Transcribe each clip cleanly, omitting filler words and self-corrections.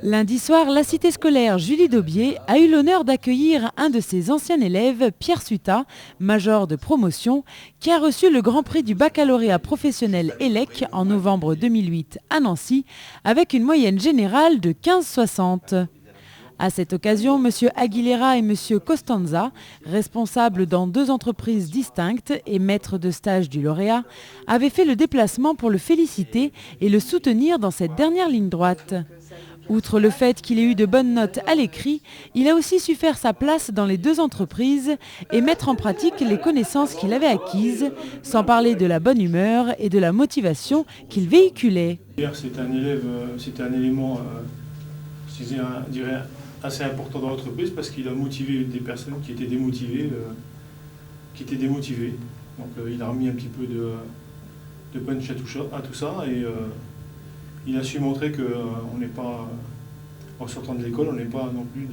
Lundi soir, la cité scolaire Julie Daubier a eu l'honneur d'accueillir un de ses anciens élèves, Pierre Suta, major de promotion, qui a reçu le grand prix du baccalauréat professionnel ELEC en novembre 2008 à Nancy, avec une moyenne générale de 15,60. À cette occasion, M. Aguilera et M. Costanza, responsables dans 2 entreprises distinctes et maîtres de stage du lauréat, avaient fait le déplacement pour le féliciter et le soutenir dans cette dernière ligne droite. Outre le fait qu'il ait eu de bonnes notes à l'écrit, il a aussi su faire sa place dans les 2 entreprises et mettre en pratique les connaissances qu'il avait acquises, sans parler de la bonne humeur et de la motivation qu'il véhiculait. C'était un élément, je dirais, assez important dans l'entreprise parce qu'il a motivé des personnes qui étaient démotivées. Donc il a remis un petit peu de punch à tout ça et il a su montrer qu'on n'est pas, en sortant de l'école, on n'est pas non plus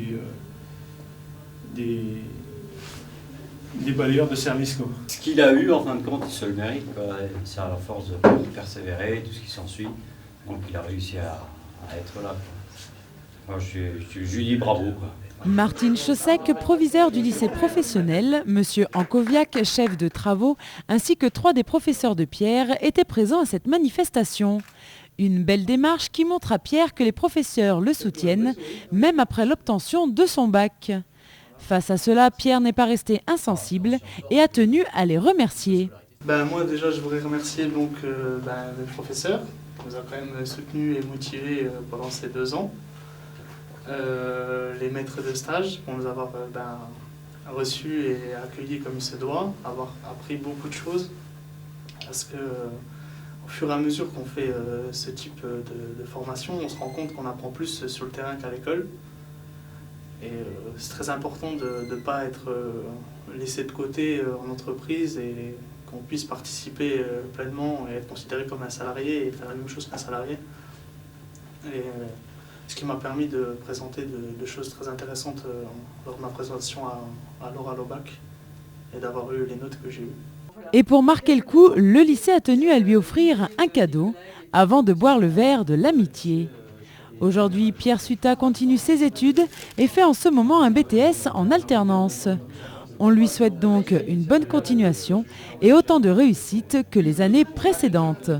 des balayeurs de service, quoi. Ce qu'il a eu, en fin de compte, il se le mérite, quoi. C'est à la force de persévérer, tout ce qui s'ensuit. Donc il a réussi à être là, quoi. Moi, je lui dis bravo, quoi. Martine Chaussec, proviseur du lycée professionnel, M. Ankoviak, chef de travaux, ainsi que 3 des professeurs de Pierre étaient présents à cette manifestation. Une belle démarche qui montre à Pierre que les professeurs le soutiennent, même après l'obtention de son bac. Face à cela, Pierre n'est pas resté insensible et a tenu à les remercier. Moi déjà, je voudrais remercier les professeurs qui nous ont quand même soutenus et motivés pendant ces 2 ans. Les maîtres de stage pour nous avoir reçus et accueillis comme il se doit, avoir appris beaucoup de choses parce que au fur et à mesure qu'on fait ce type de formation, on se rend compte qu'on apprend plus sur le terrain qu'à l'école et c'est très important de ne pas être laissé de côté en entreprise et qu'on puisse participer pleinement et être considéré comme un salarié et faire la même chose qu'un salarié. Ce qui m'a permis de présenter de choses très intéressantes lors de ma présentation à l'oral au bac et d'avoir eu les notes que j'ai eues. Et pour marquer le coup, le lycée a tenu à lui offrir un cadeau avant de boire le verre de l'amitié. Aujourd'hui, Pierre Suta continue ses études et fait en ce moment un BTS en alternance. On lui souhaite donc une bonne continuation et autant de réussite que les années précédentes.